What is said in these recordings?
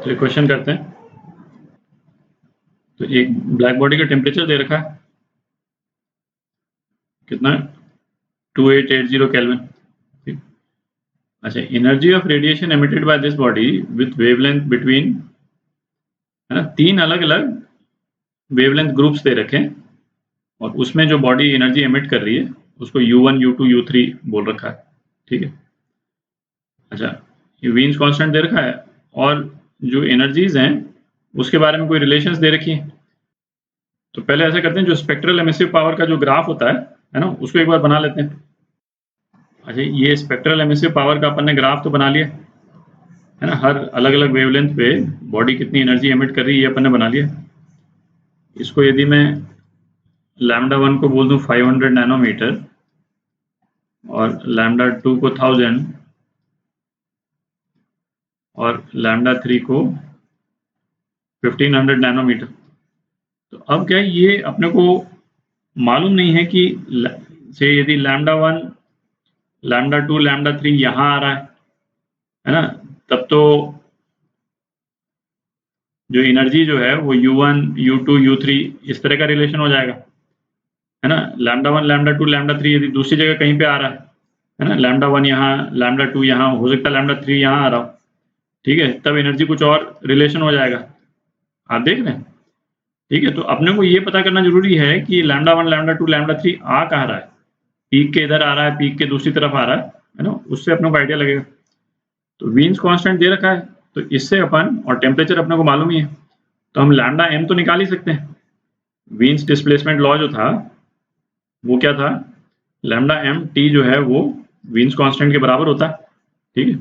तो क्वेश्चन करते हैं। तो एक ब्लैक बॉडी का टेम्परेचर दे रखा है कितना 2880 केल्विन। ठीक। अच्छा, energy of radiation emitted by this body with wavelength between, है ना, 3 अलग अलग वेवलेंथ ग्रुप्स दे रखे हैं और उसमें जो बॉडी एनर्जी एमिट कर रही है उसको U1 U2 U3 बोल रखा है। ठीक है। अच्छा, ये वीन्स कांस्टेंट दे रखा है और जो एनर्जीज हैं उसके बारे में कोई रिलेशंस दे रखी है। तो पहले ऐसा करते हैं, जो स्पेक्ट्रल एमिसिव पावर का जो ग्राफ होता है ना, उसको एक बार बना लेते हैं। अच्छा, ये स्पेक्ट्रल एमिसिव पावर का अपन ने ग्राफ तो बना लिया है ना, हर अलग अलग वेवलेंथ पे बॉडी कितनी एनर्जी एमिट कर रही है ये अपन ने बना लिया। इसको यदि मैं λ1 को बोल दूं 500 नैनोमीटर और λ2 को 1000 और λ3 को 1500 नैनोमीटर, तो अब क्या ये अपने को मालूम नहीं है कि से यदि λ1 λ2 λ3 यहाँ आ रहा है ना, तब तो जो एनर्जी जो है वो U1 U2 U3 इस तरह का रिलेशन हो जाएगा, है ना। λ1 λ2 λ3 यदि दूसरी जगह कहीं पे आ रहा है ना, λ1 यहाँ λ2 यहाँ, हो सकता है λ3 यहाँ आ रहा हो, ठीक है, तब एनर्जी कुछ और रिलेशन हो जाएगा। आप देख रहे हैं, ठीक है। तो अपने को ये पता करना जरूरी है कि λ1 λ2 λ3 आ कहाँ रहा है, पीक के इधर आ रहा है, पीक के दूसरी तरफ आ रहा है ना, उससे अपने को आइडिया लगेगा। तो वीन्स कांस्टेंट दे रखा है, तो इससे अपन, और टेम्परेचर अपने को मालूम ही है, तो हम λm तो निकाल ही सकते हैं। वीन्स डिस्प्लेसमेंट लॉ जो था वो क्या था, λm t जो है वो वीन्स कांस्टेंट के बराबर होता है। ठीक है,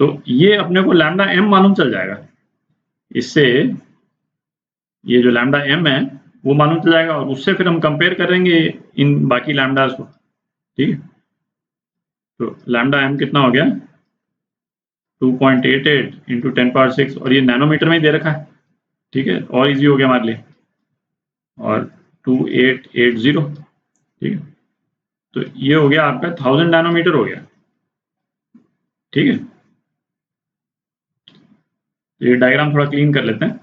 तो ये अपने को λm मालूम चल जाएगा, इससे ये जो λm है वो मालूम चल जाएगा और उससे फिर हम कंपेयर करेंगे इन बाकी लैम्डास को। ठीक है, तो λm कितना हो गया 2.88 इंटू 10⁻6 और ये नैनोमीटर में ही दे रखा है। ठीक है, और इजी हो गया हमारे लिए, और 2880। ठीक है, तो ये हो गया आपका 1000 नैनोमीटर हो गया। ठीक है, तो ये डायग्राम थोड़ा क्लीन कर लेते हैं।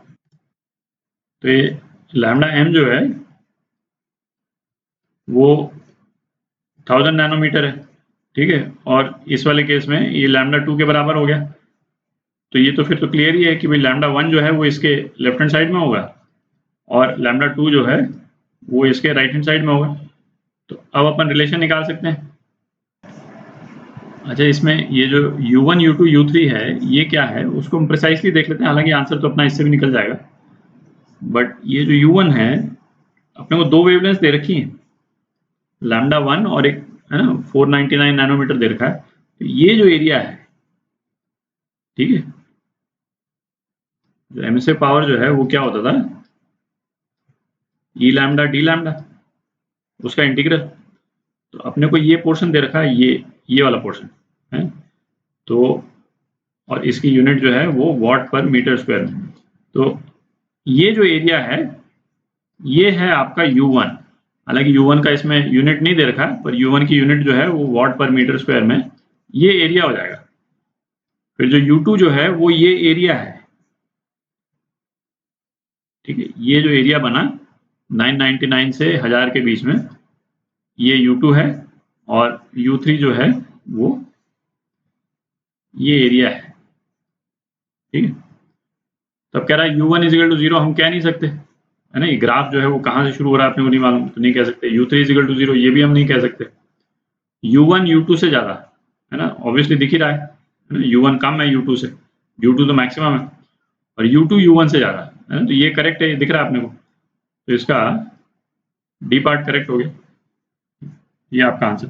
तो ये λm जो है वो 1000 नैनोमीटर है। ठीक है, और इस वाले केस में ये λ2 के बराबर हो गया, तो ये तो फिर तो क्लियर ही है कि भाई λ1 जो है वो इसके लेफ्ट हैंड साइड में होगा और λ2 जो है वो इसके राइट हैंड साइड में होगा। तो अब अपन रिलेशन निकाल सकते हैं। अच्छा, इसमें ये जो U1 U2 U3 है ये क्या है उसको हम प्रिसाइसली देख लेते हैं, हालांकि आंसर तो अपना इससे भी निकल जाएगा, बट ये जो U1 है अपने को दो वेवलेंथ दे रखी हैं, λ1 और एक, है ना, 499 नैनोमीटर दे रखा है। तो ये जो एरिया है, ठीक है, जो एमिसिव पावर जो है वो क्या होता था, ई लैम्डा डी लैम्डा, उसका इंटीग्रल। तो अपने को ये पोर्शन दे रखा है, ये वाला पोर्शन है, तो और इसकी यूनिट जो है वो वॉट पर मीटर स्क्वायर में। तो ये जो एरिया है ये है आपका U1, हालांकि U1 का इसमें यूनिट नहीं दे रखा, पर U1 की यूनिट जो है वो वॉट पर मीटर स्क्वायर में ये एरिया हो जाएगा। फिर जो U2 जो है वो ये एरिया है। ठीक है, ये जो एरिया बना 999 से 1000 के बीच में, ये U2 है और U3 जो है वो ये एरिया है। ठीक है, तब कह रहा है U1 इज इक्वल टू 0, हम कह नहीं सकते, है ना, ये ग्राफ जो है वो कहाँ से शुरू हो रहा है अपने को नहीं मालूम, तो नहीं कह सकते। U3 इज इक्वल टू 0 ये भी हम नहीं कह सकते। U1 U2 से ज़्यादा, है ना, ऑब्वियसली दिख ही रहा है ना, U1 कम है U2 से, U2 तो मैक्सिमम है, और U2 U1 से ज़्यादा है ना, तो ये करेक्ट है, दिख रहा है अपने को, तो इसका डी पार्ट करेक्ट हो गया, ये आपका आंसर।